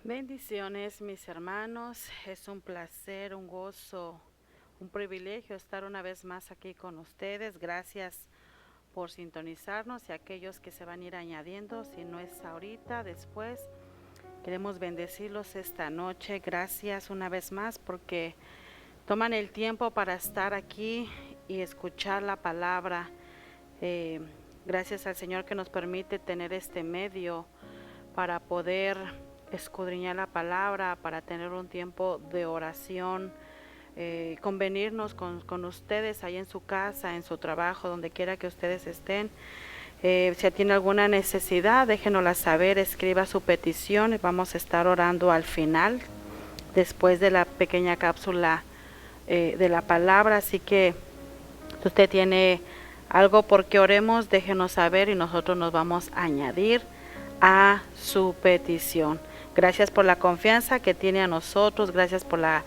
Bendiciones, mis hermanos. Es un placer, un gozo, un privilegio estar una vez más aquí con ustedes. Gracias por sintonizarnos y aquellos que se van a ir añadiendo. Si no es ahorita, después, queremos bendecirlos esta noche. Gracias una vez más porque toman el tiempo para estar aquí y escuchar la palabra. Eh, Gracias al Señor que nos permite tener este medio para poder escudriñar la palabra, para tener un tiempo de oración, convenirnos con ustedes ahí en su casa, en su trabajo, donde quiera que ustedes estén. Si tiene alguna necesidad, déjenosla saber, escriba su petición. Vamos a estar orando al final, después de la pequeña cápsula de la palabra. Así que si usted tiene algo por qué oremos, déjenos saber y nosotros nos vamos a añadir a su petición. Gracias por la confianza que tiene a nosotros, gracias por la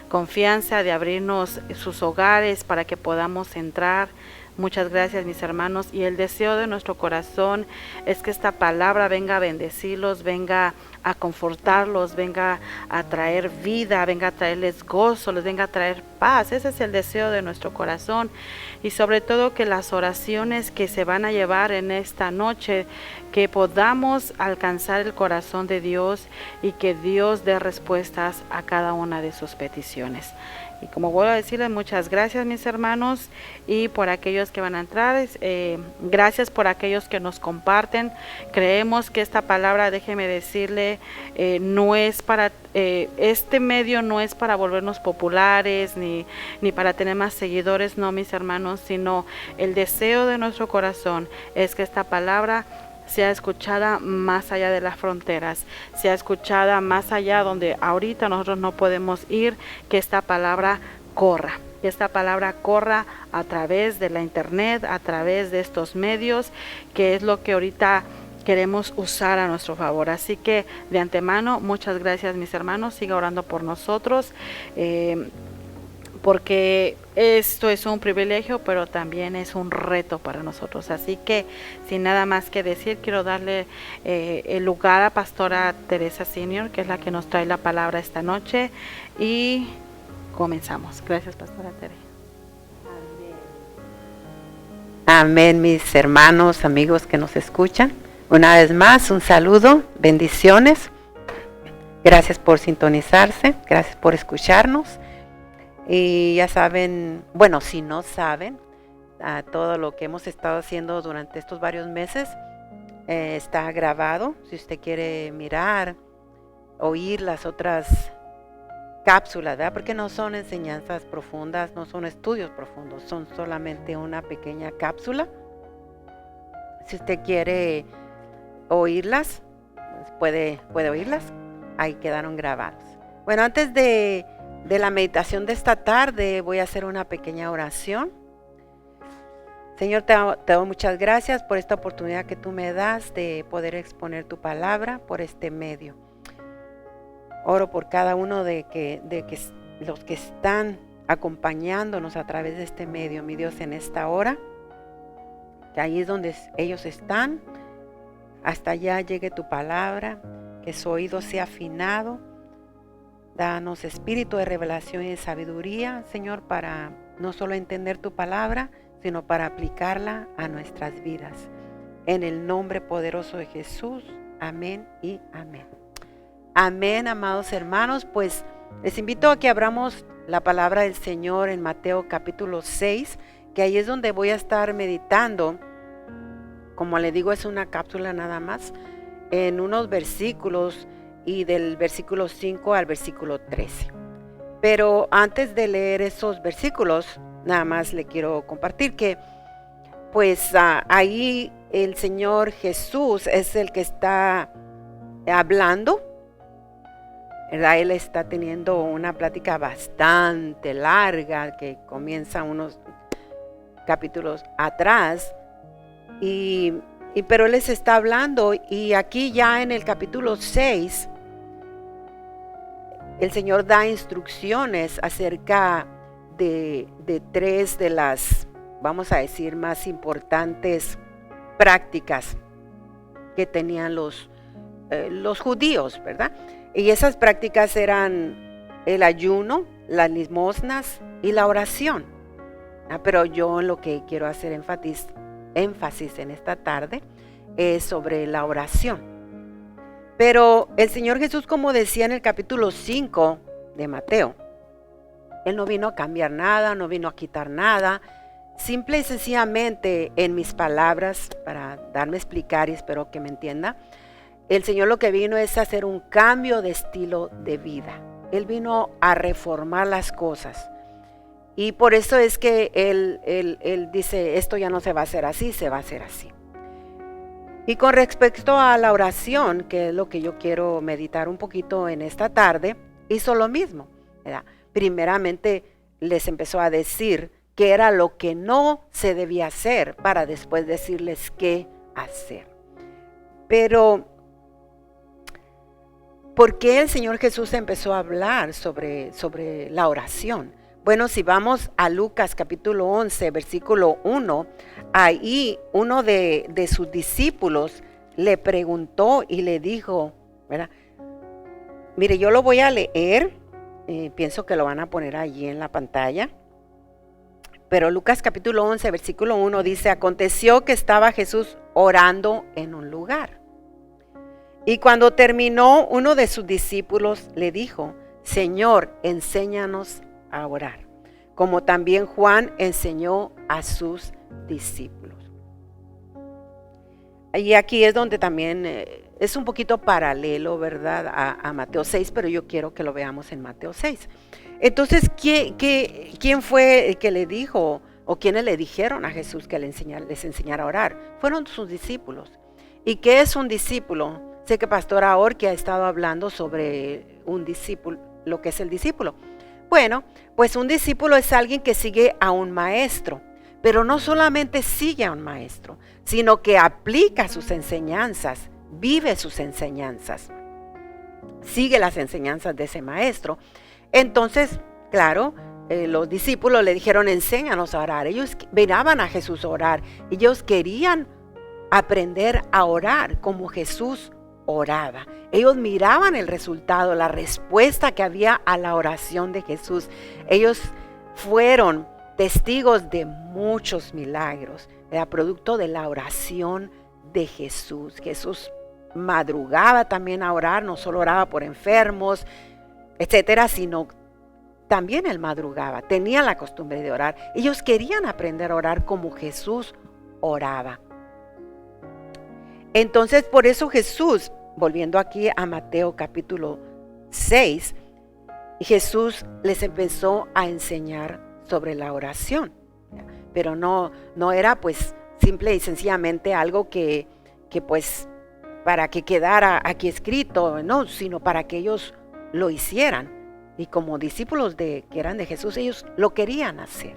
confianza de abrirnos sus hogares para que podamos entrar. Muchas gracias, mis hermanos, y el deseo de nuestro corazón es que esta palabra venga a bendecirlos, venga a confortarlos, venga a traer vida, venga a traerles gozo, les venga a traer paz. Ese es el deseo de nuestro corazón, y sobre todo que las oraciones que se van a llevar en esta noche, que podamos alcanzar el corazón de Dios y que Dios dé respuestas a cada una de sus peticiones. Y como vuelvo a decirles, muchas gracias, mis hermanos, y por aquellos que van a entrar, gracias por aquellos que nos comparten. Creemos que esta palabra, déjeme decirle, no es para, este medio no es para volvernos populares, ni para tener más seguidores, no, mis hermanos, sino el deseo de nuestro corazón es que esta palabra sea escuchada más allá de las fronteras, sea escuchada más allá donde ahorita nosotros no podemos ir, que esta palabra corra, que esta palabra corra a través de la internet, a través de estos medios, que es lo que ahorita queremos usar a nuestro favor. Así que de antemano, muchas gracias, mis hermanos, siga orando por nosotros, porque esto es un privilegio, pero también es un reto para nosotros. Así que, sin nada más que decir, quiero darle el lugar a Pastora Teresa Senior, que es la que nos trae la palabra esta noche, y comenzamos. Gracias, Pastora Teresa. Amén, mis hermanos, amigos que nos escuchan. Una vez más, un saludo, bendiciones. Gracias por sintonizarse, gracias por escucharnos. Y ya saben, bueno, si no saben, todo lo que hemos estado haciendo durante estos varios meses está grabado. Si usted quiere mirar, oír las otras cápsulas, ¿verdad? Porque no son enseñanzas profundas, no son estudios profundos, son solamente una pequeña cápsula. Si usted quiere oírlas, pues puede oírlas, ahí quedaron grabados. Bueno, antes de la meditación de esta tarde voy a hacer una pequeña oración. Señor, te doy muchas gracias por esta oportunidad que tú me das de poder exponer tu palabra por este medio. Oro por cada uno de los que están acompañándonos a través de este medio, mi Dios, en esta hora, que ahí es donde ellos están, hasta allá llegue tu palabra, que su oído sea afinado. Danos espíritu de revelación y de sabiduría, Señor, para no solo entender tu palabra, sino para aplicarla a nuestras vidas. En el nombre poderoso de Jesús, amén y amén. Amén, amados hermanos, pues les invito a que abramos la palabra del Señor en Mateo capítulo 6, que ahí es donde voy a estar meditando. Como le digo, es una cápsula nada más, en unos versículos, y del versículo 5 al versículo 13. Pero antes de leer esos versículos, nada más le quiero compartir que pues ahí el Señor Jesús es el que está hablando, ¿verdad? Él está teniendo una plática bastante larga que comienza unos capítulos atrás, pero Él les está hablando, y aquí ya en el capítulo 6 el Señor da instrucciones acerca de tres de las, vamos a decir, más importantes prácticas que tenían los judíos, ¿verdad? Y esas prácticas eran el ayuno, las limosnas y la oración. Pero yo en lo que quiero hacer énfasis en esta tarde es sobre la oración. Pero el Señor Jesús, como decía en el capítulo 5 de Mateo, Él no vino a cambiar nada, no vino a quitar nada. Simple y sencillamente, en mis palabras, para darme a explicar y espero que me entienda, el Señor lo que vino es a hacer un cambio de estilo de vida. Él vino a reformar las cosas. Y por eso es que Él dice, esto ya no se va a hacer así, se va a hacer así. Y con respecto a la oración, que es lo que yo quiero meditar un poquito en esta tarde, hizo lo mismo, ¿verdad? Primeramente les empezó a decir qué era lo que no se debía hacer para después decirles qué hacer. Pero, ¿por qué el Señor Jesús empezó a hablar sobre la oración? Bueno, si vamos a Lucas capítulo 11, versículo 1, ahí uno de sus discípulos le preguntó y le dijo, ¿verdad? Mire, yo lo voy a leer, pienso que lo van a poner allí en la pantalla. Pero Lucas capítulo 11, versículo 1 dice, aconteció que estaba Jesús orando en un lugar. Y cuando terminó, uno de sus discípulos le dijo, Señor, enséñanos a orar, como también Juan enseñó a sus discípulos. Y aquí es donde también es un poquito paralelo, ¿verdad? A Mateo 6, pero yo quiero que lo veamos en Mateo 6. Entonces, ¿quién fue el que le dijo o quiénes le dijeron a Jesús que les enseñara a orar? Fueron sus discípulos. ¿Y qué es un discípulo? Sé que Pastora Orki ha estado hablando sobre un discípulo, lo que es el discípulo. Bueno, pues un discípulo es alguien que sigue a un maestro, pero no solamente sigue a un maestro, sino que aplica sus enseñanzas, vive sus enseñanzas, sigue las enseñanzas de ese maestro. Entonces, claro, los discípulos le dijeron, enséñanos a orar. Ellos miraban a Jesús orar. Ellos querían aprender a orar como Jesús oraba. Ellos miraban el resultado, la respuesta que había a la oración de Jesús. Ellos fueron testigos de muchos milagros, era producto de la oración de Jesús. Jesús madrugaba también a orar, no solo oraba por enfermos, etcétera, sino también él madrugaba, tenía la costumbre de orar. Ellos querían aprender a orar como Jesús oraba. Entonces, por eso Jesús, volviendo aquí a Mateo capítulo 6, Jesús les empezó a enseñar sobre la oración, pero no era pues simple y sencillamente algo que pues para que quedara aquí escrito, no, sino para que ellos lo hicieran. Y como discípulos que eran de Jesús, ellos lo querían hacer.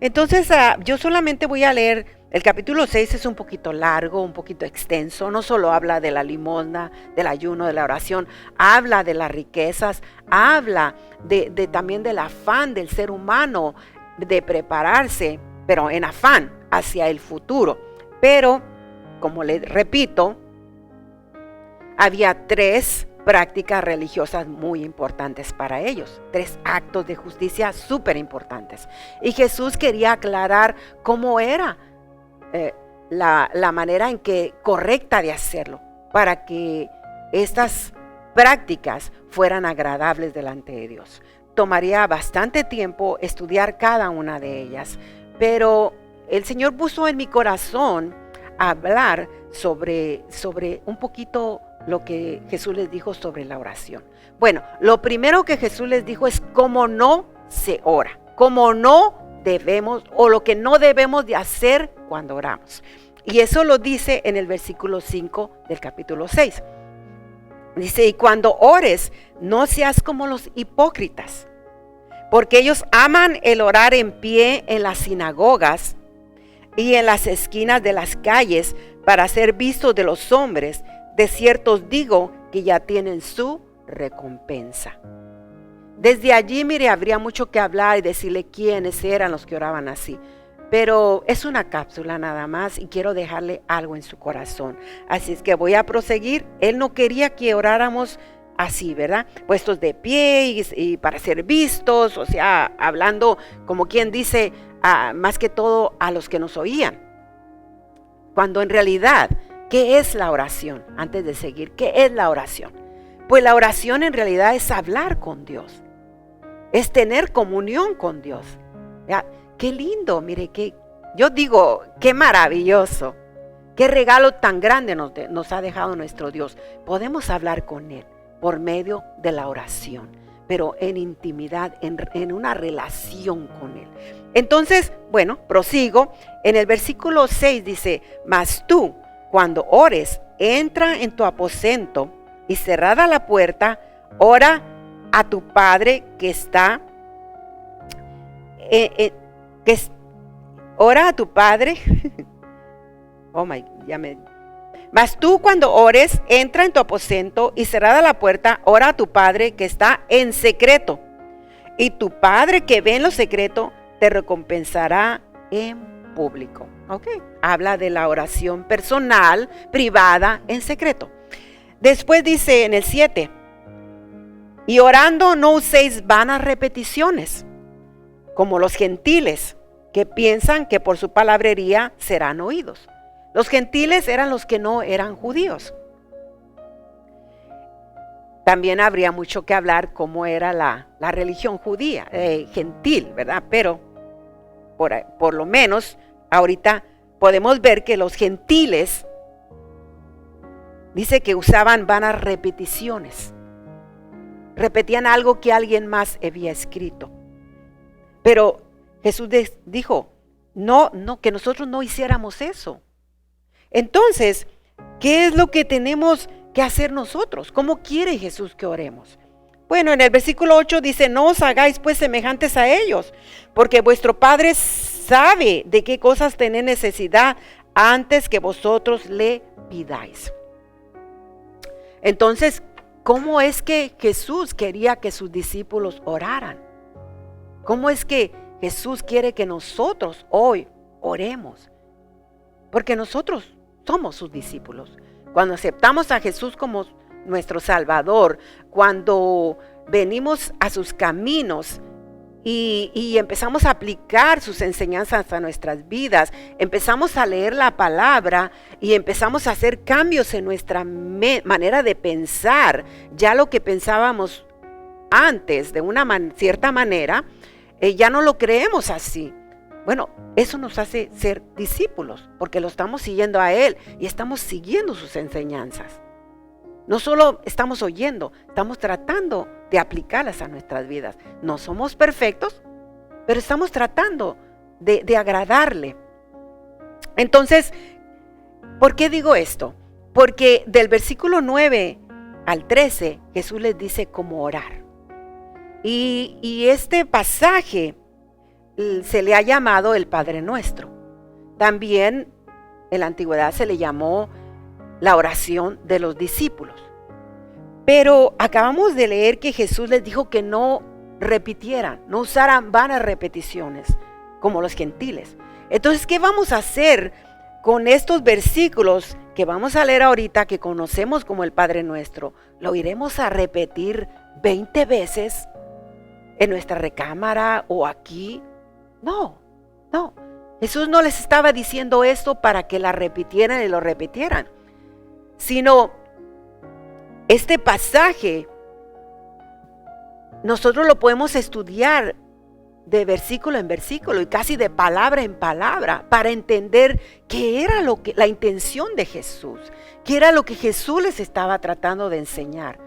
Entonces, yo solamente voy a leer, el capítulo 6 es un poquito largo, un poquito extenso, no solo habla de la limosna, del ayuno, de la oración, habla de las riquezas, habla también del afán del ser humano de prepararse, pero en afán hacia el futuro. Pero, como les repito, había 3 prácticas religiosas muy importantes para ellos, 3 actos de justicia súper importantes. Y Jesús quería aclarar cómo era la manera en que correcta de hacerlo, para que estas prácticas fueran agradables delante de Dios. Tomaría bastante tiempo estudiar cada una de ellas, pero el Señor puso en mi corazón hablar sobre un poquito lo que Jesús les dijo sobre la oración. Bueno, lo primero que Jesús les dijo es cómo no se ora, cómo no debemos o lo que no debemos de hacer cuando oramos. Y eso lo dice en el versículo 5 del capítulo 6. Dice, y cuando ores, no seas como los hipócritas, porque ellos aman el orar en pie en las sinagogas y en las esquinas de las calles para ser vistos de los hombres. De cierto os digo que ya tienen su recompensa. Desde allí, mire, habría mucho que hablar y decirle quiénes eran los que oraban así. Pero es una cápsula nada más y quiero dejarle algo en su corazón. Así es que voy a proseguir. Él no quería que oráramos así, ¿verdad? Puestos de pie y para ser vistos, o sea, hablando como quien dice, más que todo a los que nos oían. Cuando en realidad, ¿qué es la oración? Antes de seguir, ¿qué es la oración? Pues la oración en realidad es hablar con Dios, es tener comunión con Dios. ¿Ya? Qué lindo, mire, yo digo, qué maravilloso, qué regalo tan grande nos ha dejado nuestro Dios. Podemos hablar con Él por medio de la oración, pero en intimidad, en una relación con Él. Entonces, bueno, prosigo. En el versículo 6 dice, mas tú, cuando ores, entra en tu aposento y cerrada la puerta, ora a tu Padre que está, ora a tu Padre, mas tú cuando ores, entra en tu aposento y cerrada la puerta, ora a tu Padre que está en secreto. Y tu Padre que ve en lo secreto, te recompensará en público. ¿Ok? Habla de la oración personal, privada, en secreto. Después dice en el 7, y orando no uséis vanas repeticiones, como los gentiles, que piensan que por su palabrería serán oídos. Los gentiles eran los que no eran judíos. También habría mucho que hablar cómo era la religión judía, gentil, ¿verdad? Pero por lo menos ahorita podemos ver que los gentiles, dice que usaban vanas repeticiones. Repetían algo que alguien más había escrito. Pero Jesús dijo, no, que nosotros no hiciéramos eso. Entonces, ¿qué es lo que tenemos que hacer nosotros? ¿Cómo quiere Jesús que oremos? Bueno, en el versículo 8 dice, no os hagáis pues semejantes a ellos, porque vuestro Padre sabe de qué cosas tenéis necesidad antes que vosotros le pidáis. Entonces, ¿cómo es que Jesús quería que sus discípulos oraran? ¿Cómo es que Jesús quiere que nosotros hoy oremos? Porque nosotros somos sus discípulos. Cuando aceptamos a Jesús como nuestro Salvador, cuando venimos a sus caminos y empezamos a aplicar sus enseñanzas a nuestras vidas, empezamos a leer la palabra y empezamos a hacer cambios en nuestra manera de pensar, ya lo que pensábamos antes de una cierta manera, ya no lo creemos así. Bueno, eso nos hace ser discípulos, porque lo estamos siguiendo a Él y estamos siguiendo sus enseñanzas. No solo estamos oyendo, estamos tratando de aplicarlas a nuestras vidas. No somos perfectos, pero estamos tratando de agradarle. Entonces, ¿por qué digo esto? Porque del versículo 9 al 13, Jesús les dice cómo orar. Y este pasaje se le ha llamado el Padre Nuestro. También en la antigüedad se le llamó la oración de los discípulos. Pero acabamos de leer que Jesús les dijo que no repitieran, no usaran vanas repeticiones como los gentiles. Entonces, ¿qué vamos a hacer con estos versículos que vamos a leer ahorita, que conocemos como el Padre Nuestro? ¿Lo iremos a repetir 20 veces en nuestra recámara o aquí? No. Jesús no les estaba diciendo esto para que la repitieran y lo repitieran, sino este pasaje nosotros lo podemos estudiar de versículo en versículo y casi de palabra en palabra para entender qué era la intención de Jesús, qué era lo que Jesús les estaba tratando de enseñar.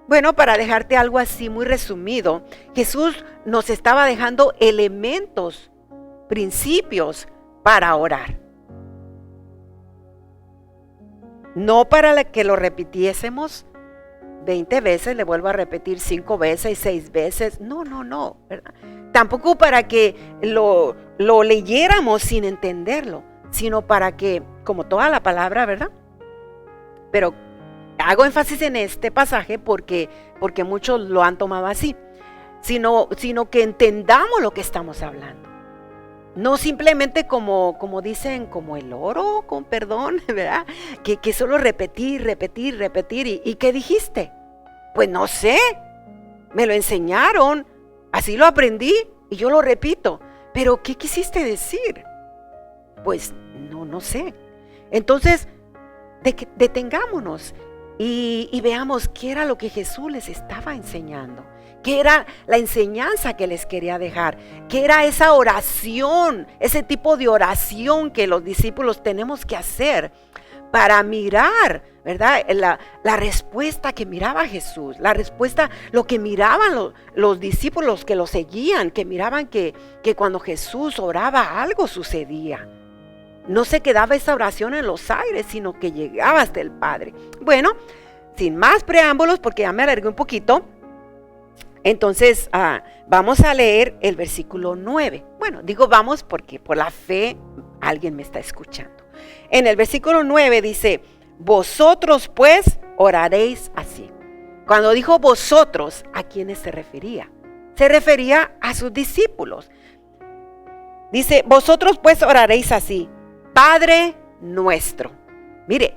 Bueno, para dejarte algo así muy resumido, Jesús nos estaba dejando elementos, principios para orar. No para que lo repitiésemos 20 veces, le vuelvo a repetir 5 veces, 6 veces. No, ¿verdad? Tampoco para que lo leyéramos sin entenderlo, sino para que, como toda la palabra, ¿verdad? Pero hago énfasis en este pasaje porque muchos lo han tomado así, sino que entendamos lo que estamos hablando. No simplemente como dicen, como el oro, con perdón, ¿verdad? Que solo repetir. ¿Y qué dijiste? Pues no sé, me lo enseñaron, así lo aprendí y yo lo repito. Pero ¿qué quisiste decir? Pues no sé. Entonces, detengámonos y veamos qué era lo que Jesús les estaba enseñando. ¿Qué era la enseñanza que les quería dejar? ¿Qué era esa oración, ese tipo de oración que los discípulos tenemos que hacer para mirar, ¿verdad? La respuesta que miraba Jesús, la respuesta, lo que miraban los discípulos que lo seguían, que miraban que cuando Jesús oraba algo sucedía. No se quedaba esa oración en los aires, sino que llegaba hasta el Padre. Bueno, sin más preámbulos, porque ya me alargué un poquito, entonces vamos a leer el versículo 9. Bueno, digo vamos porque por la fe alguien me está escuchando. En el versículo 9 dice, vosotros pues oraréis así. Cuando dijo vosotros, ¿a quiénes se refería? Se refería a sus discípulos. Dice, vosotros pues oraréis así, Padre nuestro. Mire,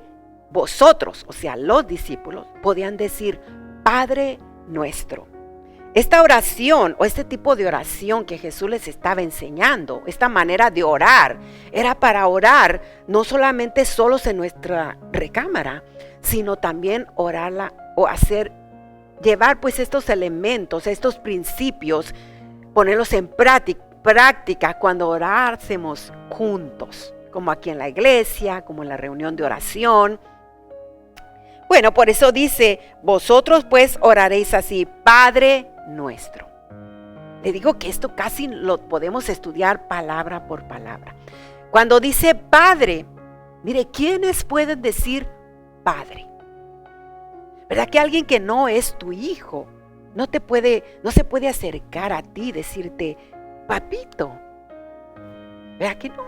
vosotros, o sea, los discípulos, podían decir Padre nuestro. Esta oración o este tipo de oración que Jesús les estaba enseñando, esta manera de orar, era para orar no solamente solos en nuestra recámara, sino también orarla o llevar pues estos elementos, estos principios, ponerlos en práctica cuando orásemos juntos, como aquí en la iglesia, como en la reunión de oración. Bueno, por eso dice, vosotros pues oraréis así, Padre nuestro. Le digo que esto casi lo podemos estudiar palabra por palabra. Cuando dice Padre, mire, ¿quiénes pueden decir Padre? ¿Verdad que alguien que no es tu hijo no se puede acercar a ti y decirte, papito? ¿Verdad que no?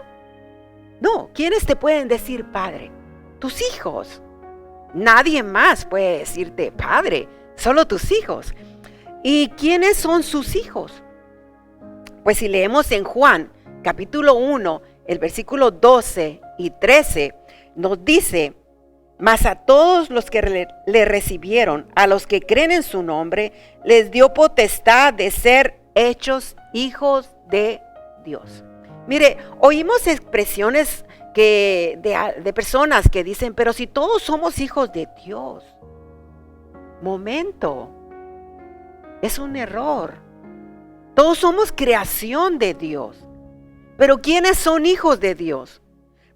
No, ¿quiénes te pueden decir Padre? Tus hijos. Nadie más puede decirte Padre, solo tus hijos. ¿Y quiénes son sus hijos? Pues si leemos en Juan, capítulo 1, el versículo 12 y 13, nos dice, mas a todos los que le recibieron, a los que creen en su nombre, les dio potestad de ser hechos hijos de Dios. Mire, oímos expresiones de personas que dicen, pero si todos somos hijos de Dios. Momento. Es un error. Todos somos creación de Dios. Pero ¿quiénes son hijos de Dios?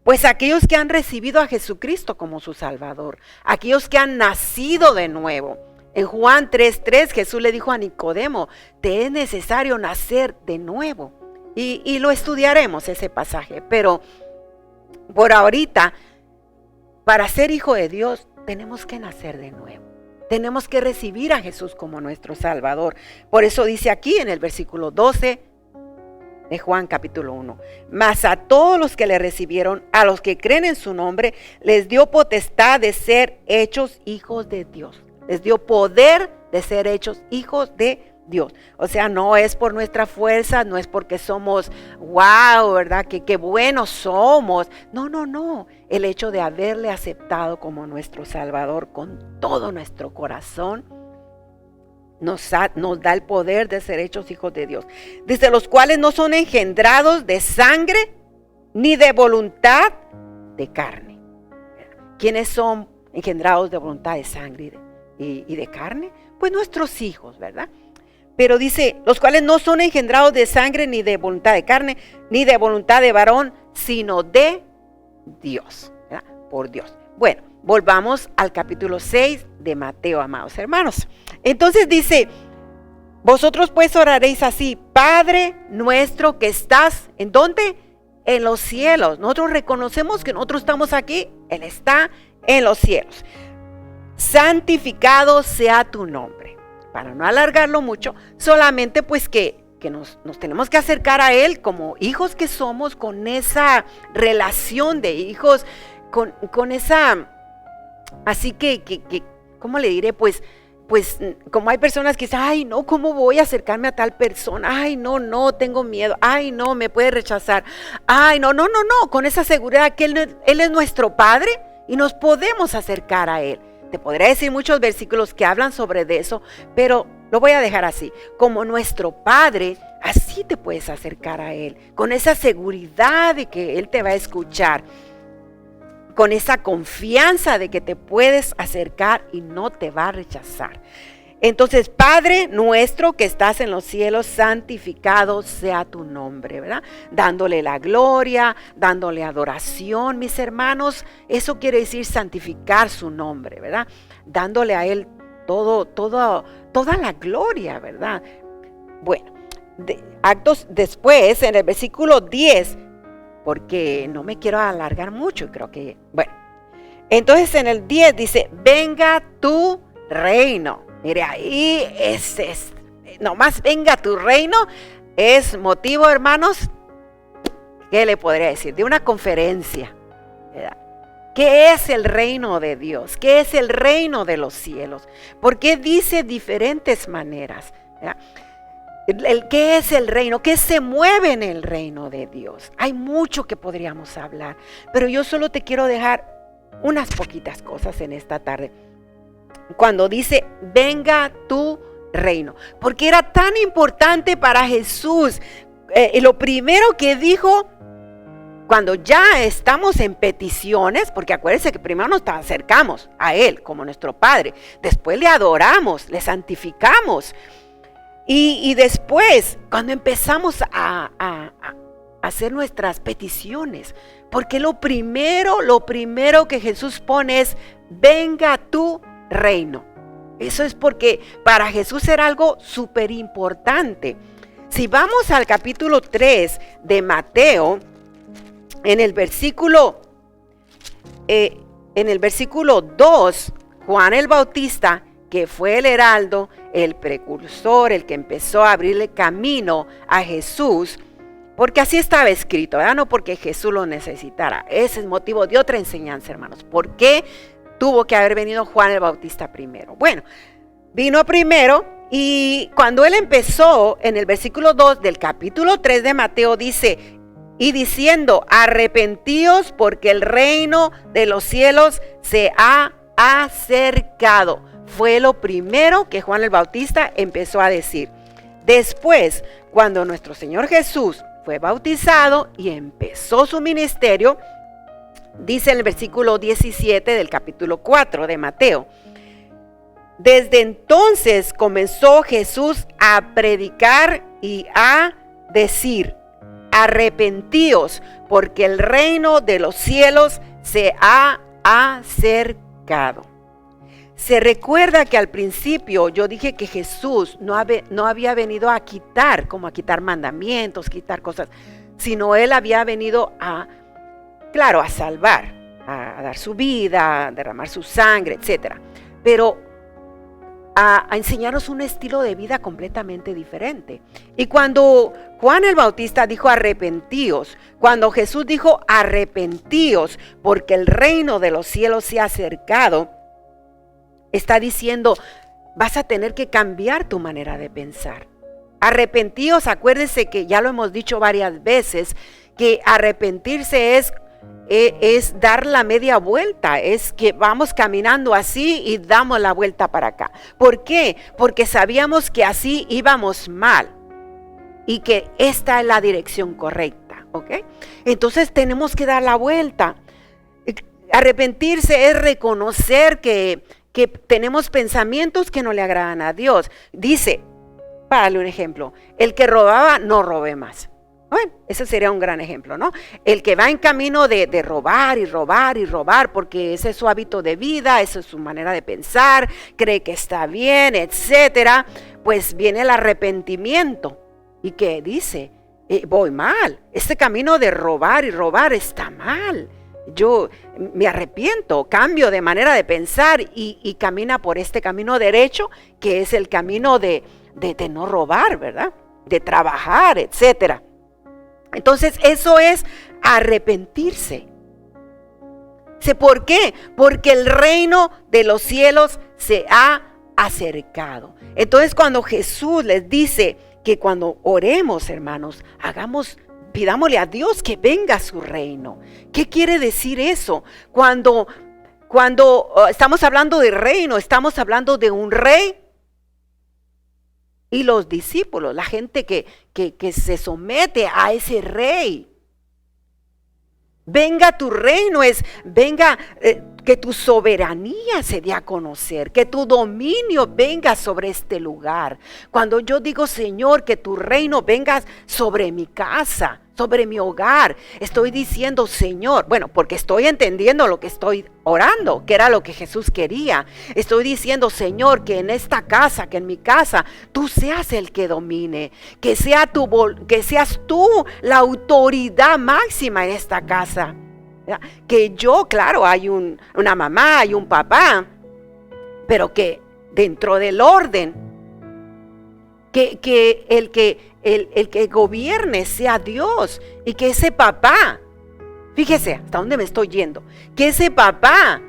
Pues aquellos que han recibido a Jesucristo como su Salvador. Aquellos que han nacido de nuevo. En Juan 3:3 Jesús le dijo a Nicodemo, te es necesario nacer de nuevo. Y lo estudiaremos ese pasaje. Pero por ahorita, para ser hijo de Dios, tenemos que nacer de nuevo. Tenemos que recibir a Jesús como nuestro Salvador. Por eso dice aquí en el versículo 12 de Juan capítulo 1. Mas a todos los que le recibieron, a los que creen en su nombre, les dio potestad de ser hechos hijos de Dios. Les dio poder de ser hechos hijos de Dios. O sea, no es por nuestra fuerza, no es porque somos wow, ¿verdad? Qué buenos somos. No. El hecho de haberle aceptado como nuestro Salvador con todo nuestro corazón nos da el poder de ser hechos hijos de Dios. Dice, los cuales no son engendrados de sangre ni de voluntad de carne. ¿Quiénes son engendrados de voluntad de sangre y de carne? Pues nuestros hijos, ¿verdad? Pero dice, los cuales no son engendrados de sangre, ni de voluntad de carne, ni de voluntad de varón, sino de Dios, ¿verdad? Por Dios. Bueno, volvamos al capítulo 6 de Mateo, amados hermanos. Entonces dice, vosotros pues oraréis así, Padre nuestro que estás, ¿en dónde? En los cielos. Nosotros reconocemos que nosotros estamos aquí, Él está en los cielos. Santificado sea tu nombre. Para no alargarlo mucho, solamente pues que nos tenemos que acercar a Él como hijos que somos, con esa relación de hijos, con esa, así que ¿cómo le diré? Pues como hay personas que dicen, ay no, ¿cómo voy a acercarme a tal persona? Ay no, tengo miedo, ay no, me puede rechazar, ay no, con esa seguridad que Él es nuestro Padre y nos podemos acercar a Él. te podría decir muchos versículos que hablan sobre de eso, pero lo voy a dejar así. Como nuestro Padre, así te puedes acercar a Él, con esa seguridad de que Él te va a escuchar, con esa confianza de que te puedes acercar y no te va a rechazar. Entonces, Padre nuestro que estás en los cielos, santificado sea tu nombre, ¿verdad? Dándole la gloria, dándole adoración, mis hermanos. Eso quiere decir santificar su nombre, ¿verdad? Dándole a Él toda la gloria, ¿verdad? Bueno, actos después, en el versículo 10, porque no me quiero alargar mucho, creo que, bueno. Entonces en el 10 dice, venga tu reino. Mire, ahí nomás venga tu reino, es motivo, hermanos, ¿qué le podría decir? De una conferencia, ¿verdad? ¿Qué es el reino de Dios? ¿Qué es el reino de los cielos? Porque dice diferentes maneras, ¿verdad? ¿Qué es el reino? ¿Qué se mueve en el reino de Dios? Hay mucho que podríamos hablar, pero yo solo te quiero dejar unas poquitas cosas en esta tarde. Cuando dice, venga tu reino, porque era tan importante para Jesús. Lo primero que dijo, cuando ya estamos en peticiones, porque acuérdense que primero nos acercamos a Él como nuestro Padre, después le adoramos, le santificamos, y después cuando empezamos a hacer nuestras peticiones, porque lo primero que Jesús pone es, venga tu reino. Eso es porque para Jesús era algo súper importante. Si vamos al capítulo 3 de Mateo, en el versículo 2, Juan el Bautista, que fue el heraldo, el precursor, el que empezó a abrirle camino a Jesús, porque así estaba escrito, ¿verdad? No porque Jesús lo necesitara. Ese es motivo de otra enseñanza, hermanos. ¿Por qué tuvo que haber venido Juan el Bautista primero? Bueno, vino primero, y cuando él empezó, en el versículo 2 del capítulo 3 de Mateo dice, y diciendo, arrepentíos porque el reino de los cielos se ha acercado. Fue lo primero que Juan el Bautista empezó a decir. Después, cuando nuestro Señor Jesús fue bautizado y empezó su ministerio, dice en el versículo 17 del capítulo 4 de Mateo, desde entonces comenzó Jesús a predicar y a decir, arrepentíos porque el reino de los cielos se ha acercado. Se recuerda que al principio yo dije que Jesús no había venido a quitar mandamientos, quitar cosas, sino Él había venido a salvar, a dar su vida, a derramar su sangre, etc. Pero a enseñarnos un estilo de vida completamente diferente. Y cuando Juan el Bautista dijo arrepentíos, cuando Jesús dijo arrepentíos porque el reino de los cielos se ha acercado, está diciendo, vas a tener que cambiar tu manera de pensar. Arrepentíos, acuérdense que ya lo hemos dicho varias veces, que arrepentirse es dar la media vuelta, es que vamos caminando así y damos la vuelta para acá. ¿Por qué? Porque sabíamos que así íbamos mal y que esta es la dirección correcta, ¿ok? Entonces tenemos que dar la vuelta. Arrepentirse es reconocer que tenemos pensamientos que no le agradan a Dios. Dice, para darle un ejemplo, el que robaba, no robe más. Bueno, ese sería un gran ejemplo, ¿no? El que va en camino de robar y robar y robar, porque ese es su hábito de vida, esa es su manera de pensar, cree que está bien, etcétera, pues viene el arrepentimiento. ¿Y qué dice? Voy mal, este camino de robar y robar está mal. Yo me arrepiento, cambio de manera de pensar y camina por este camino derecho, que es el camino de no robar, ¿verdad? De trabajar, etcétera. Entonces eso es arrepentirse. ¿Por qué? Porque el reino de los cielos se ha acercado. Entonces cuando Jesús les dice que cuando oremos, hermanos, pidámosle a Dios que venga a su reino. ¿Qué quiere decir eso? Cuando cuando estamos hablando de reino, estamos hablando de un rey y los discípulos, la gente que se somete a ese rey. Venga tu reino, venga, que tu soberanía se dé a conocer, que tu dominio venga sobre este lugar. Cuando yo digo, Señor, que tu reino venga sobre mi casa, sobre mi hogar, estoy diciendo, Señor, bueno, porque estoy entendiendo lo que estoy orando, que era lo que Jesús quería. Estoy diciendo, Señor, que en esta casa, que en mi casa, tú seas el que domine, que seas tú la autoridad máxima en esta casa. Que yo, claro, hay una mamá, hay un papá, pero que dentro del orden, que el que gobierne sea Dios, y que ese papá, fíjese hasta dónde me estoy yendo, que ese papá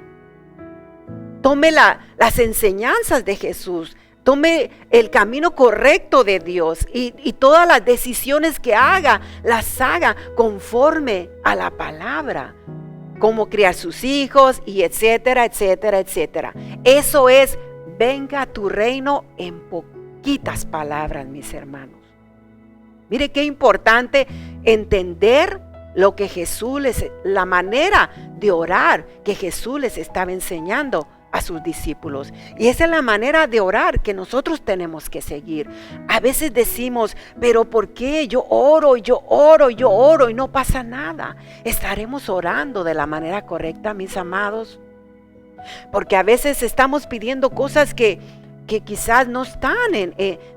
tome las enseñanzas de Jesús, tome el camino correcto de Dios, y todas las decisiones que haga, las haga conforme a la palabra, cómo criar sus hijos, y etcétera, etcétera, etcétera. Eso es, venga tu reino en poquitas palabras, mis hermanos. Mire qué importante entender lo que Jesús la manera de orar que Jesús les estaba enseñando a sus discípulos. Y esa es la manera de orar que nosotros tenemos que seguir. A veces decimos, pero ¿por qué? Yo oro y no pasa nada. ¿Estaremos orando de la manera correcta, mis amados? Porque a veces estamos pidiendo cosas que quizás no están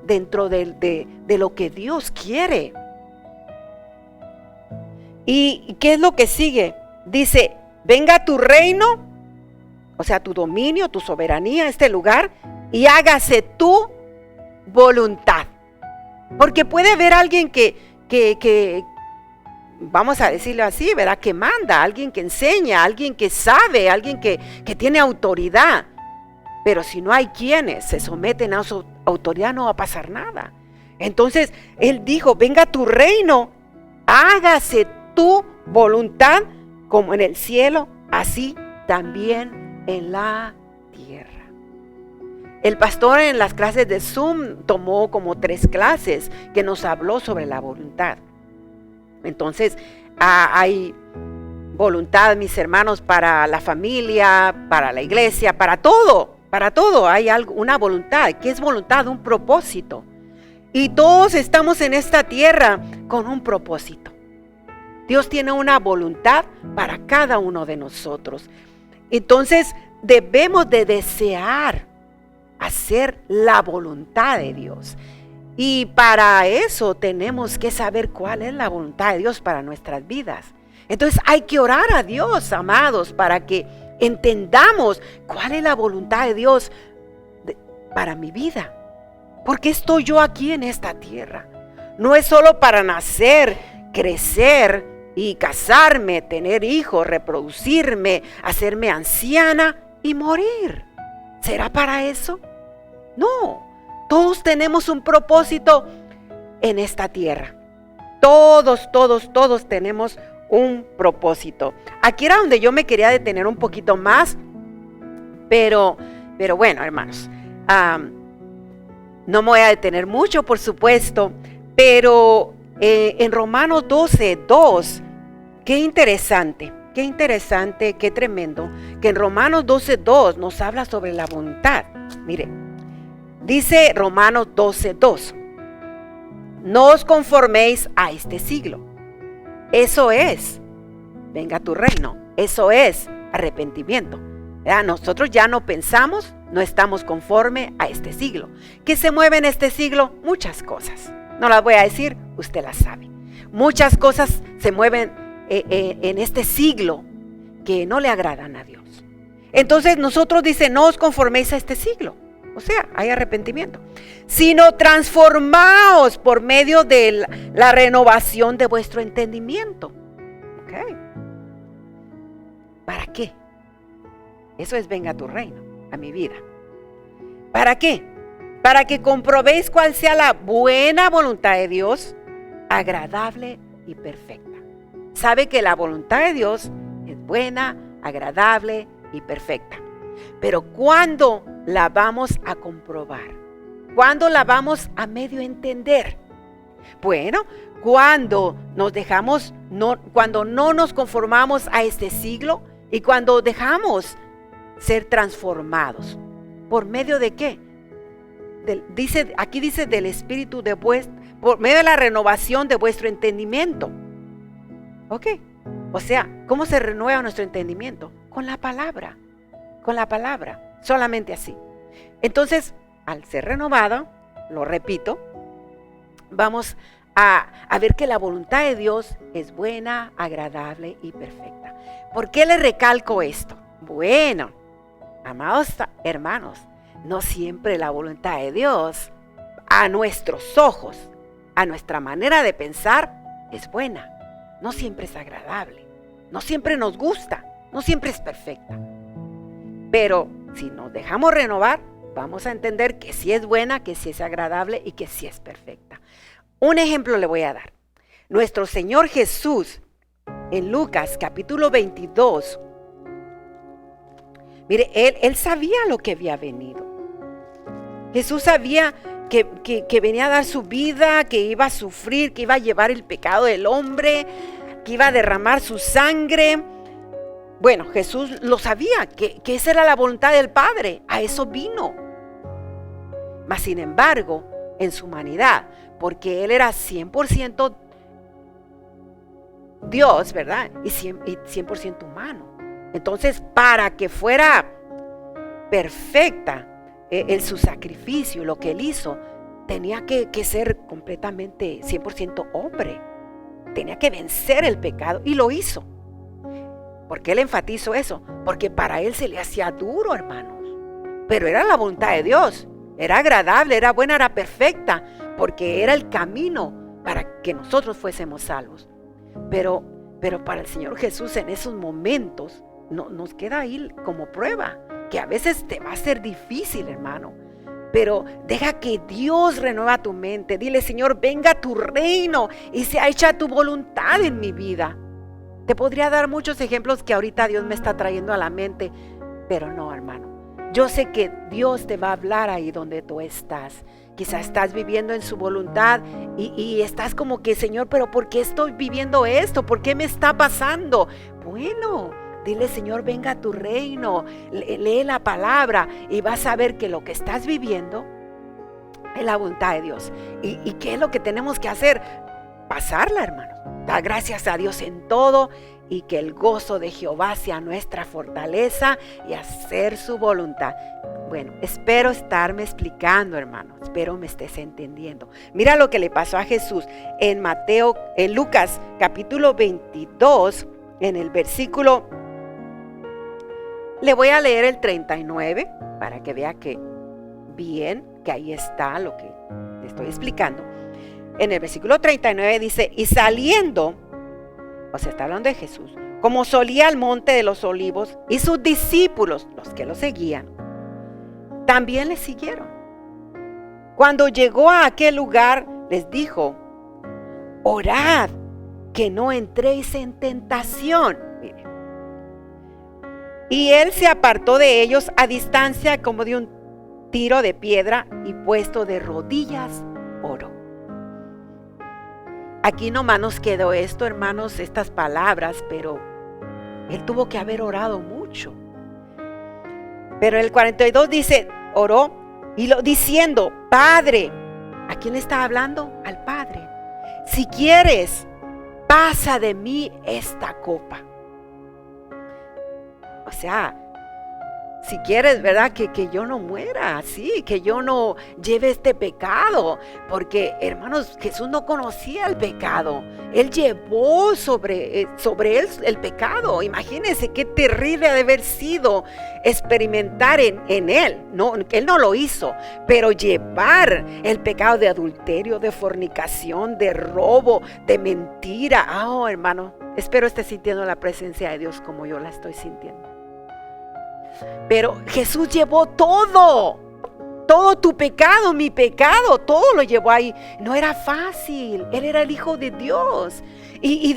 dentro de lo que Dios quiere. ¿Y qué es lo que sigue? Dice, venga tu reino, o sea, tu dominio, tu soberanía, este lugar, y hágase tu voluntad. Porque puede haber alguien que vamos a decirlo así, ¿verdad? Que manda, alguien que enseña, alguien que sabe, alguien que tiene autoridad. Pero si no hay quienes se someten a su autoridad, no va a pasar nada. Entonces, Él dijo, venga tu reino, hágase tu voluntad, como en el cielo, así también en la tierra. El pastor en las clases de Zoom tomó como 3 clases que nos habló sobre la voluntad. Entonces, hay voluntad, mis hermanos, para la familia, para la iglesia, para todo hay una voluntad. ¿Qué es voluntad? Un propósito. Y todos estamos en esta tierra con un propósito. Dios tiene una voluntad para cada uno de nosotros. Entonces debemos de desear hacer la voluntad de Dios. Y para eso tenemos que saber cuál es la voluntad de Dios para nuestras vidas. Entonces hay que orar a Dios, amados, para que entendamos cuál es la voluntad de Dios para mi vida. ¿Por qué estoy yo aquí en esta tierra? No es solo para nacer, crecer y casarme, tener hijos, reproducirme, hacerme anciana y morir. ¿Será para eso? No, todos tenemos un propósito en esta tierra. Todos tenemos un propósito. Aquí era donde yo me quería detener un poquito más, pero bueno, hermanos, no me voy a detener mucho, por supuesto, pero en Romanos 12:2, qué interesante, qué tremendo, que en Romanos 12:2 nos habla sobre la voluntad. Mire, dice Romanos 12:2, no os conforméis a este siglo. Eso es, venga tu reino, eso es arrepentimiento. ¿Verdad? Nosotros ya no pensamos, no estamos conforme a este siglo. ¿Qué se mueve en este siglo? Muchas cosas. No las voy a decir, usted las sabe. Muchas cosas se mueven en este siglo que no le agradan a Dios. Entonces nosotros dice, no os conforméis a este siglo. O sea, hay arrepentimiento. Sino transformaos por medio de la renovación de vuestro entendimiento. ¿Ok? ¿Para qué? Eso es venga tu reino a mi vida. ¿Para qué? Para que comprobéis cuál sea la buena voluntad de Dios, agradable y perfecta. Sabe que la voluntad de Dios es buena, agradable y perfecta. Pero ¿cuándo la vamos a comprobar? ¿Cuándo la vamos a medio entender? Bueno, cuando nos dejamos, cuando no nos conformamos a este siglo y cuando dejamos ser transformados. ¿Por medio de qué? Aquí dice del espíritu de por medio de la renovación de vuestro entendimiento. ¿Ok? O sea, ¿cómo se renueva nuestro entendimiento? Con la palabra, solamente así. Entonces, al ser renovado, lo repito, vamos a ver que la voluntad de Dios es buena, agradable y perfecta. ¿Por qué le recalco esto? Bueno, amados hermanos, no siempre la voluntad de Dios, a nuestros ojos, a nuestra manera de pensar, es buena. No siempre es agradable, no siempre nos gusta, no siempre es perfecta. Pero si nos dejamos renovar, vamos a entender que sí es buena, que sí es agradable y que sí es perfecta. Un ejemplo le voy a dar. Nuestro Señor Jesús, en Lucas capítulo 22, mire, Él sabía lo que había venido. Jesús sabía que venía a dar su vida, que iba a sufrir, que iba a llevar el pecado del hombre, que iba a derramar su sangre. Bueno, Jesús lo sabía, que esa era la voluntad del Padre, a eso vino. Mas sin embargo, en su humanidad, porque Él era 100% Dios, ¿verdad? Y 100% humano. Entonces, para que fuera perfecta su sacrificio, lo que Él hizo, tenía que ser completamente 100% hombre. Tenía que vencer el pecado y lo hizo. ¿Por qué Él enfatizó eso? Porque para Él se le hacía duro, hermanos. Pero era la voluntad de Dios. Era agradable, era buena, era perfecta. Porque era el camino para que nosotros fuésemos salvos. Pero para el Señor Jesús en esos momentos nos queda ahí como prueba. Que a veces te va a ser difícil, hermano. Pero deja que Dios renueva tu mente. Dile, Señor, venga tu reino y sea hecha tu voluntad en mi vida. Te podría dar muchos ejemplos que ahorita Dios me está trayendo a la mente, pero no, hermano. Yo sé que Dios te va a hablar ahí donde tú estás. Quizás estás viviendo en su voluntad y estás como que, Señor, pero ¿por qué estoy viviendo esto? ¿Por qué me está pasando? Bueno, dile, Señor, venga a tu reino. Lee la palabra y vas a ver que lo que estás viviendo es la voluntad de Dios. ¿Y qué es lo que tenemos que hacer? Pasarla, hermano. Da gracias a Dios en todo y que el gozo de Jehová sea nuestra fortaleza y hacer su voluntad. Bueno, espero estarme explicando, hermano. Espero me estés entendiendo. Mira lo que le pasó a Jesús en Lucas capítulo 22, en el versículo, le voy a leer el 39 para que vea que ahí está lo que le estoy explicando. En el versículo 39 dice, y saliendo, o sea, está hablando de Jesús, como solía al monte de los olivos, y sus discípulos, los que lo seguían, también le siguieron. Cuando llegó a aquel lugar, les dijo, orad, que no entréis en tentación. Miren. Y él se apartó de ellos a distancia como de un tiro de piedra y puesto de rodillas, oró. Aquí nomás nos quedó esto, hermanos, estas palabras, pero él tuvo que haber orado mucho. Pero el 42 dice, oró diciendo, Padre, ¿a quién le está hablando? Al Padre. Si quieres, pasa de mí esta copa. O sea, si quieres, ¿verdad? Que yo no muera así, que yo no lleve este pecado. Porque, hermanos, Jesús no conocía el pecado. Él llevó sobre él el pecado. Imagínense qué terrible ha de haber sido experimentar en él. No, él no lo hizo, pero llevar el pecado de adulterio, de fornicación, de robo, de mentira. Hermano, espero esté sintiendo la presencia de Dios como yo la estoy sintiendo. Pero Jesús llevó todo. todo tu pecado, mi pecado, todo lo llevó ahí. No era fácil, Él era el Hijo de Dios. Y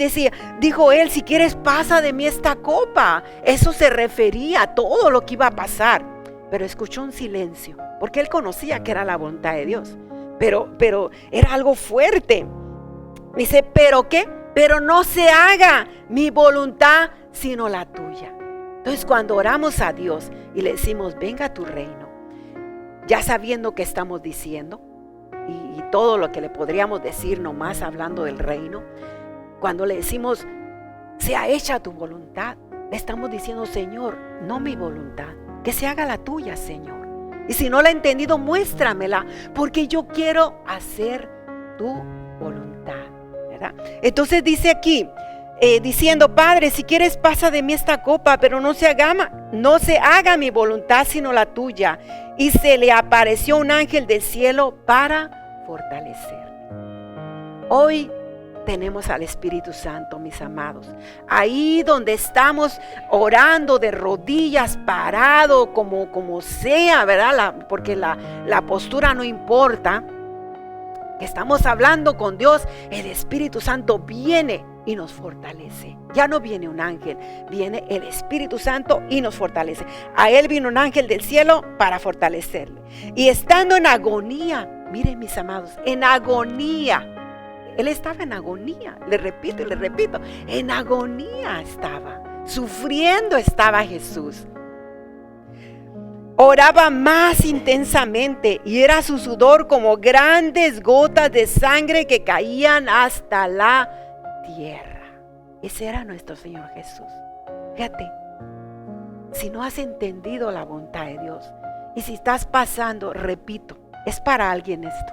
dijo Él, si quieres pasa de mí esta copa. Eso se refería a todo lo que iba a pasar. Pero escuchó un silencio, porque Él conocía que era la voluntad de Dios. Pero era algo fuerte. Dice, ¿pero qué? Pero no se haga mi voluntad sino la tuya. Entonces cuando oramos a Dios y le decimos, venga tu reino, ya sabiendo qué estamos diciendo y todo lo que le podríamos decir nomás hablando del reino, cuando le decimos, sea hecha tu voluntad, le estamos diciendo, Señor, no mi voluntad, que se haga la tuya, Señor. Y si no la he entendido, muéstramela, porque yo quiero hacer tu voluntad, ¿verdad? Entonces dice aquí, diciendo, Padre, si quieres pasa de mí esta copa, pero no se haga mi voluntad sino la tuya. Y se le apareció un ángel del cielo para fortalecerle. Hoy tenemos al Espíritu Santo, mis amados. Ahí donde estamos orando de rodillas, parado, como sea, ¿verdad? Porque la postura no importa. Que estamos hablando con Dios, el Espíritu Santo viene y nos fortalece. Ya no viene un ángel, viene el Espíritu Santo y nos fortalece. A Él vino un ángel del cielo para fortalecerle. Y estando en agonía, miren mis amados, en agonía. Él estaba en agonía, le repito y le repito, en agonía estaba, sufriendo estaba Jesús. Oraba más intensamente y era su sudor como grandes gotas de sangre que caían hasta la tierra. Ese era nuestro Señor Jesús. Fíjate, si no has entendido la voluntad de Dios y si estás pasando, repito, es para alguien esto.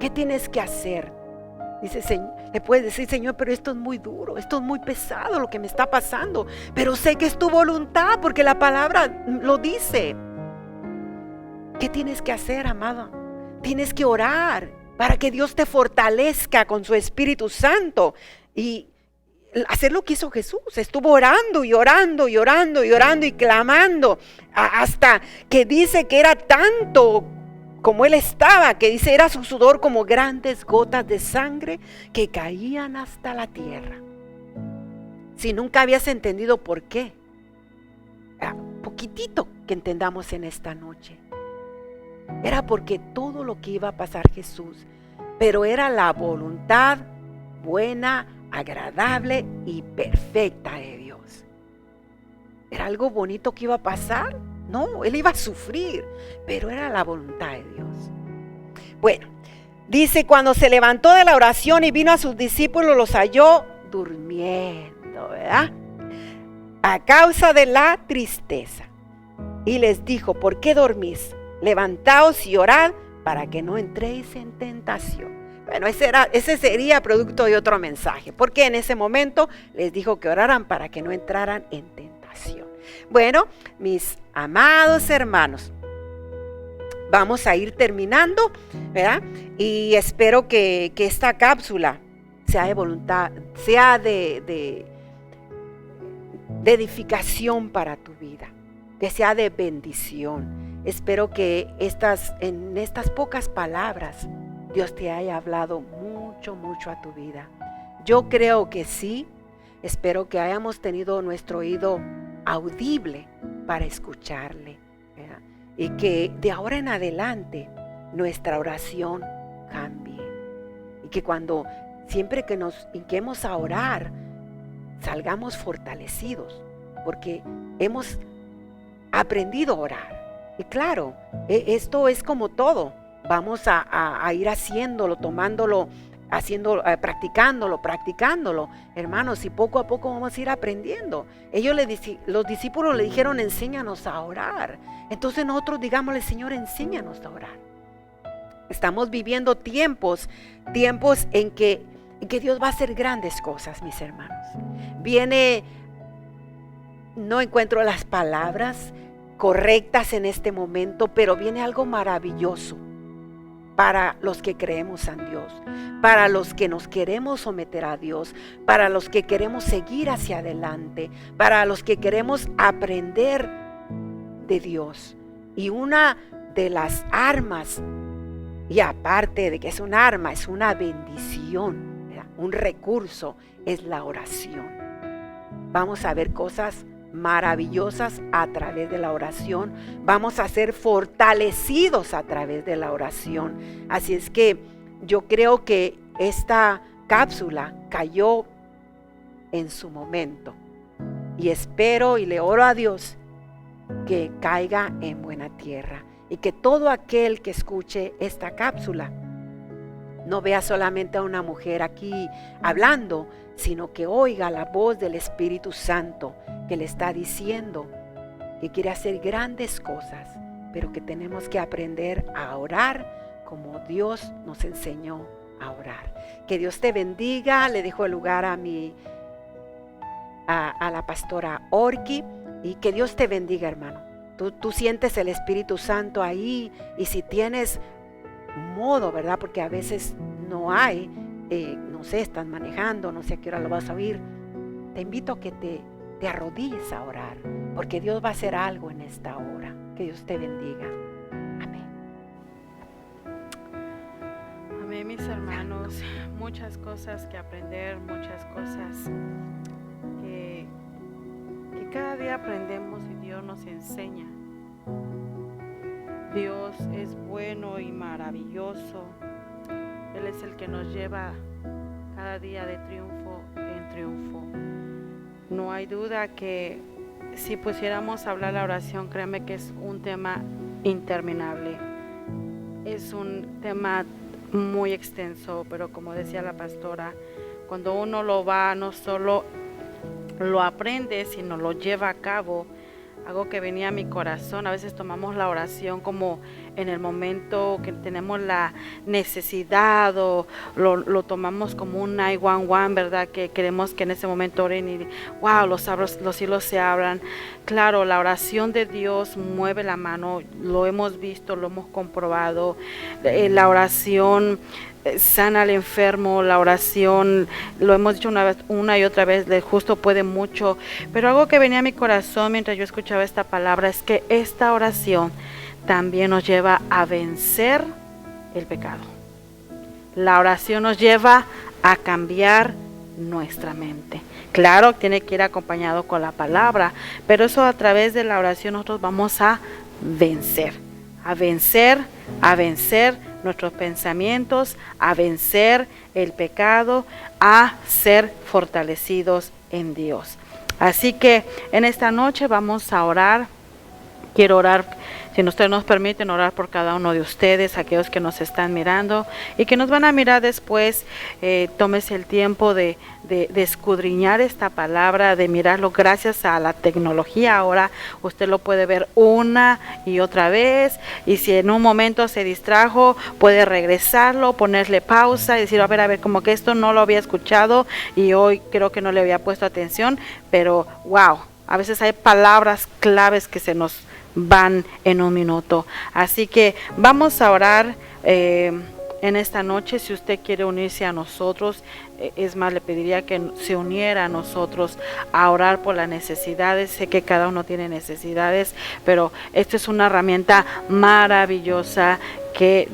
¿Qué tienes que hacer? Dice, Señor, le puedes decir, Señor, pero esto es muy duro, esto es muy pesado lo que me está pasando, pero sé que es tu voluntad porque la palabra lo dice. ¿Qué tienes que hacer, amada? Tienes que orar para que Dios te fortalezca con su Espíritu Santo y hacer lo que hizo Jesús. Estuvo orando y orando y orando y orando y clamando hasta que dice que era tanto como Él estaba, que dice era su sudor como grandes gotas de sangre que caían hasta la tierra. Si nunca habías entendido por qué, poquitito que entendamos en esta noche. Era porque todo lo que iba a pasar Jesús, pero era la voluntad buena, agradable y perfecta de Dios. ¿Era algo bonito que iba a pasar? No, Él iba a sufrir, pero era la voluntad de Dios. Bueno, dice, cuando se levantó de la oración y vino a sus discípulos, los halló durmiendo, ¿verdad? A causa de la tristeza. Y les dijo, ¿por qué dormís? Levantaos y orad para que no entréis en tentación. Bueno, ese sería producto de otro mensaje, porque en ese momento les dijo que oraran para que no entraran en tentación. Bueno, mis amados hermanos, vamos a ir terminando, ¿verdad? Y espero que esta cápsula sea de voluntad, sea de edificación para tu vida, que sea de bendición. Espero que en estas pocas palabras Dios te haya hablado mucho a tu vida. Yo creo que sí. Espero que hayamos tenido nuestro oído audible para escucharle, ¿verdad? Y que de ahora en adelante nuestra oración cambie. Y que siempre que nos hinquemos a orar, salgamos fortalecidos, porque hemos aprendido a orar. Y claro, esto es como todo. Vamos a ir haciéndolo, tomándolo, practicándolo, hermanos, y poco a poco vamos a ir aprendiendo. Los discípulos le dijeron, enséñanos a orar. Entonces nosotros digámosle, Señor, enséñanos a orar. Estamos viviendo tiempos en que Dios va a hacer grandes cosas, mis hermanos. No encuentro las palabras correctas en este momento, pero viene algo maravilloso para los que creemos en Dios, para los que nos queremos someter a Dios, para los que queremos seguir hacia adelante, para los que queremos aprender de Dios. Y una de las armas, y aparte de que es un arma, es una bendición, ¿verdad? Un recurso, es la oración. Vamos a ver cosas maravillosas a través de la oración. Vamos a ser fortalecidos a través de la oración. Así es que yo creo que esta cápsula cayó en su momento. Y espero y le oro a Dios que caiga en buena tierra. Y que todo aquel que escuche esta cápsula no vea solamente a una mujer aquí hablando, sino que oiga la voz del Espíritu Santo que le está diciendo que quiere hacer grandes cosas, pero que tenemos que aprender a orar como Dios nos enseñó a orar. Que Dios te bendiga. Le dejo el lugar a la pastora Orki, y que Dios te bendiga, hermano. Tú sientes el Espíritu Santo ahí, y si tienes modo, ¿verdad? Porque a veces no hay, no sé, estás manejando, no sé a qué hora lo vas a oír. Te invito a que te arrodilles a orar, porque Dios va a hacer algo en esta hora. Que Dios te bendiga. Amén. Amén, mis hermanos. Muchas cosas que aprender, muchas cosas que cada día aprendemos y Dios nos enseña. Dios es bueno y maravilloso. Él es el que nos lleva cada día de triunfo en triunfo. No hay duda que si pusiéramos a hablar la oración, créanme que es un tema interminable. Es un tema muy extenso, pero como decía la pastora, cuando uno lo va, no solo lo aprende, sino lo lleva a cabo. Algo que venía a mi corazón, a veces tomamos la oración como en el momento que tenemos la necesidad, o lo tomamos como un 911, ¿verdad? Que queremos que en ese momento oren y wow, los cielos se abran. Claro, la oración de Dios mueve la mano, lo hemos visto, lo hemos comprobado. La oración sana al enfermo, la oración, lo hemos dicho una y otra vez, el justo puede mucho. Pero algo que venía a mi corazón mientras yo escuchaba esta palabra es que esta oración también nos lleva a vencer el pecado. La oración nos lleva a cambiar nuestra mente. Claro, tiene que ir acompañado con la palabra, pero eso a través de la oración nosotros vamos a vencer nuestros pensamientos, a vencer el pecado, a ser fortalecidos en Dios. Así que en esta noche vamos a orar. Quiero orar, si ustedes nos permiten, orar por cada uno de ustedes, aquellos que nos están mirando y que nos van a mirar después. Tómese el tiempo de escudriñar esta palabra, de mirarlo. Gracias a la tecnología ahora usted lo puede ver una y otra vez, y si en un momento se distrajo, puede regresarlo, ponerle pausa y decir, a ver, como que esto no lo había escuchado y hoy creo que no le había puesto atención, pero wow, a veces hay palabras claves que se nos van en un minuto. Así que vamos a orar en esta noche. Si usted quiere unirse a nosotros, es más, le pediría que se uniera a nosotros a orar por las necesidades. Sé que cada uno tiene necesidades, pero esta es una herramienta maravillosa que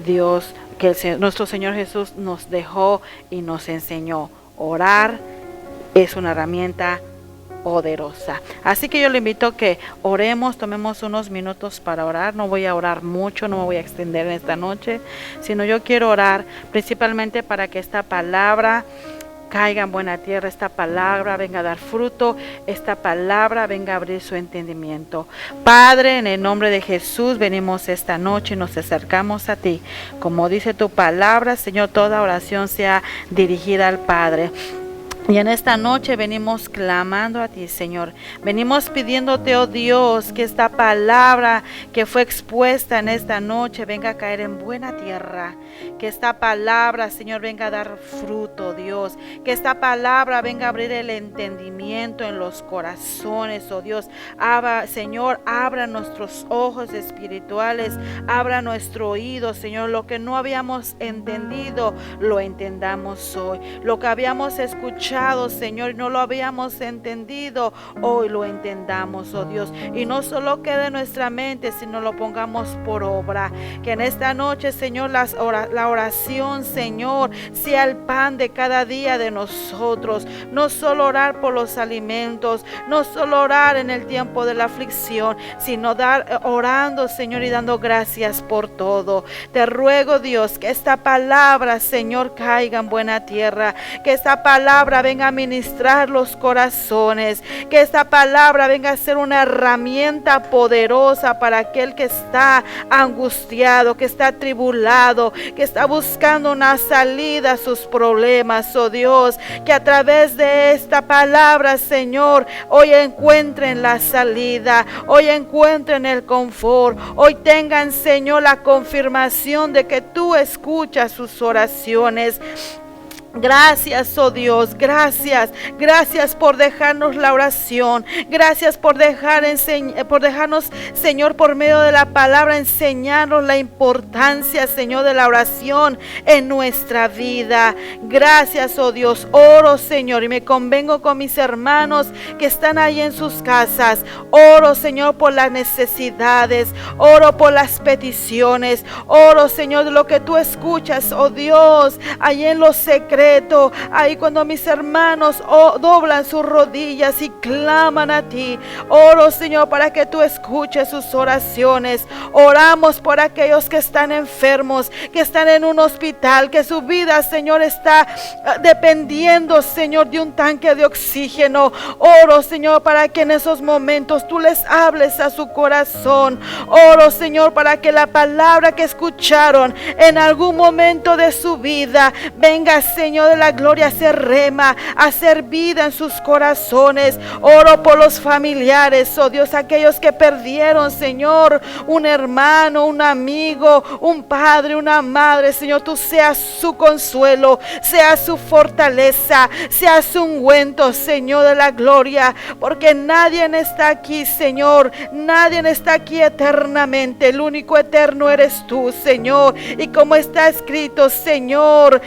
nuestro Señor Jesús nos dejó y nos enseñó. Orar es una herramienta poderosa. Así que yo le invito a que oremos, tomemos unos minutos para orar. No voy a orar mucho, no me voy a extender en esta noche, sino yo quiero orar principalmente para que esta palabra caiga en buena tierra, esta palabra venga a dar fruto, esta palabra venga a abrir su entendimiento. Padre, en el nombre de Jesús, venimos esta noche y nos acercamos a ti. Como dice tu palabra, Señor, toda oración sea dirigida al Padre. Y en esta noche venimos clamando a ti, Señor. Venimos pidiéndote, oh Dios, que esta palabra que fue expuesta en esta noche venga a caer en buena tierra. Que esta palabra, Señor, venga a dar fruto, Dios. Que esta palabra venga a abrir el entendimiento en los corazones, oh Dios. Señor, abra nuestros ojos espirituales. Abra nuestro oído, Señor. Lo que no habíamos entendido, lo entendamos hoy. Lo que habíamos escuchado, escuchado, Señor, y no lo habíamos entendido, hoy lo entendamos, oh Dios, y no solo quede en nuestra mente, sino lo pongamos por obra. Que en esta noche, Señor, la oración, Señor, sea el pan de cada día de nosotros. No solo orar por los alimentos, no solo orar en el tiempo de la aflicción, sino orando, Señor, y dando gracias por todo. Te ruego, Dios, que esta palabra, Señor, caiga en buena tierra, que esta palabra venga a ministrar los corazones, que esta palabra venga a ser una herramienta poderosa para aquel que está angustiado, que está atribulado, que está buscando una salida a sus problemas, oh Dios, que a través de esta palabra, Señor, hoy encuentren la salida, hoy encuentren el confort, hoy tengan, Señor, la confirmación de que tú escuchas sus oraciones. Gracias, oh Dios, gracias por dejarnos la oración, gracias por dejarnos, Señor, por medio de la palabra, enseñarnos la importancia, Señor, de la oración en nuestra vida. Gracias, oh Dios, oro, Señor, y me convengo con mis hermanos que están ahí en sus casas. Oro, Señor, por las necesidades, oro por las peticiones, oro, Señor, de lo que tú escuchas, oh Dios, ahí en los secretos. Ahí cuando mis hermanos doblan sus rodillas y claman a ti, oro, Señor, para que tú escuches sus oraciones. Oramos por aquellos que están enfermos, que están en un hospital, que su vida, Señor, está dependiendo, Señor, de un tanque de oxígeno. Oro, Señor, para que en esos momentos tú les hables a su corazón. Oro, Señor, para que la palabra que escucharon en algún momento de su vida venga, Señor, de la gloria, a hacer rema, a hacer vida en sus corazones. Oro por los familiares, oh Dios, aquellos que perdieron, Señor, un hermano, un amigo, un padre, una madre. Señor, tú seas su consuelo, seas su fortaleza, seas su ungüento, Señor, de la gloria, porque nadie está aquí, Señor, nadie está aquí eternamente. El único eterno eres tú, Señor, y como está escrito, Señor,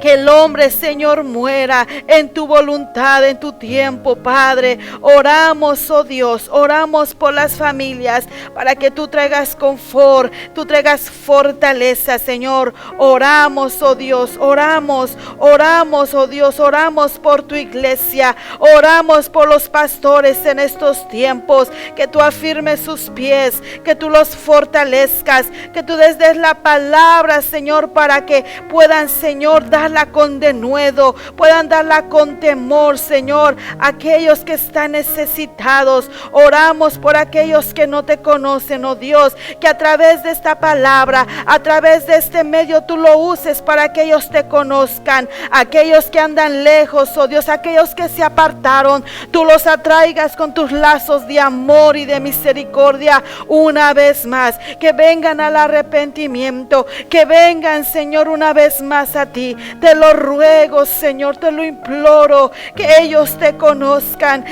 que el hombre, Señor, muera en tu voluntad, en tu tiempo, Padre. Oramos, oh Dios, oramos por las familias para que tú traigas confort, tú traigas fortaleza, Señor. Oramos, oh Dios, oramos, oh Dios, oramos por tu iglesia, oramos por los pastores en estos tiempos, que tú afirmes sus pies, que tú los fortalezcas, que tú les des la palabra, Señor, para que puedan, Señor, darla con denuedo, puedan darla con temor, Señor, aquellos que están necesitados. Oramos por aquellos que no te conocen, oh Dios, que a través de esta palabra, a través de este medio, tú lo uses para que ellos te conozcan. Aquellos que andan lejos, oh Dios, aquellos que se apartaron, tú los atraigas con tus lazos de amor y de misericordia una vez más, que vengan al arrepentimiento, que vengan, Señor, una vez más a ti. Te lo ruego, Señor, te lo imploro, que ellos te conozcan,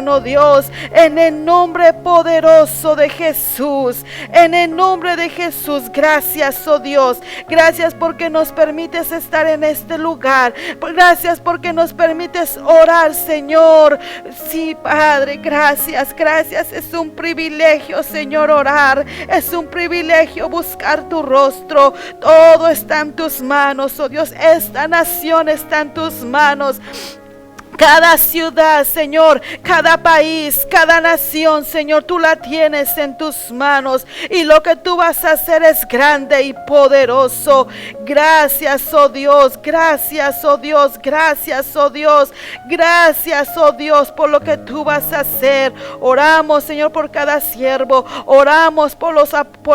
oh Dios, en el nombre poderoso de Jesús, en el nombre de Jesús. Gracias, oh Dios, gracias porque nos permites estar en este lugar, gracias porque nos permites orar, Señor. Sí, Padre, gracias, es un privilegio, Señor, orar, es un privilegio buscar tu rostro. Todo está en tus manos, oh Dios, esta nación está en tus manos. Cada ciudad, Señor, cada país, cada nación, Señor, tú la tienes en tus manos, y lo que tú vas a hacer es grande y poderoso. Gracias, oh Dios, gracias, oh Dios, gracias, oh Dios, gracias, oh Dios, por lo que tú vas a hacer. Oramos, Señor, por cada siervo, oramos por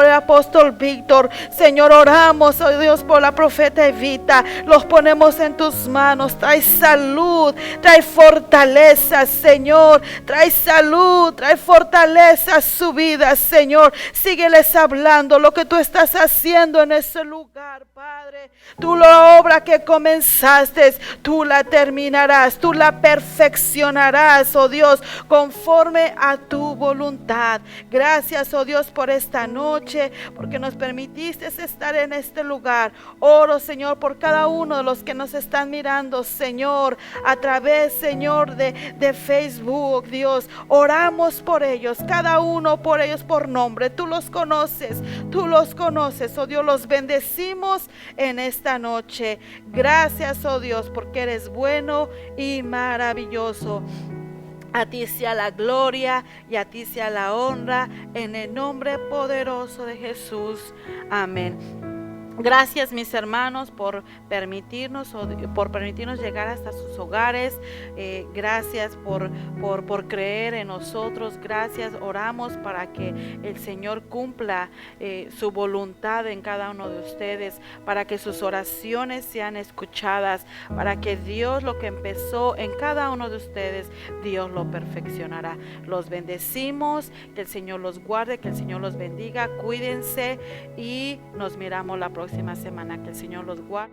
el apóstol Víctor, Señor, oramos, oh Dios, por la profeta Evita. Los ponemos en tus manos. Trae salud, trae trae fortaleza, Señor, trae salud, trae fortaleza a su vida, Señor. Sígueles hablando lo que tú estás haciendo en ese lugar, Padre. Tú la obra que comenzaste, tú la terminarás, tú la perfeccionarás, oh Dios, conforme a tu voluntad. Gracias, oh Dios, por esta noche, porque nos permitiste estar en este lugar. Oro, Señor, por cada uno de los que nos están mirando, Señor, a través, Señor, de Facebook, Dios. Oramos por ellos, cada uno por ellos por nombre. Tú los conoces, oh Dios. Los bendecimos en esta noche. Gracias, oh Dios, porque eres bueno y maravilloso. A ti sea la gloria y a ti sea la honra, en el nombre poderoso de Jesús. Amén. Gracias, mis hermanos, por permitirnos llegar hasta sus hogares. Gracias por creer en nosotros. Gracias, oramos para que el Señor cumpla su voluntad en cada uno de ustedes, para que sus oraciones sean escuchadas, para que Dios lo que empezó en cada uno de ustedes, Dios lo perfeccionará. Los bendecimos, que el Señor los guarde, que el Señor los bendiga. Cuídense y nos miramos la próxima semana. Que el Señor los guarde.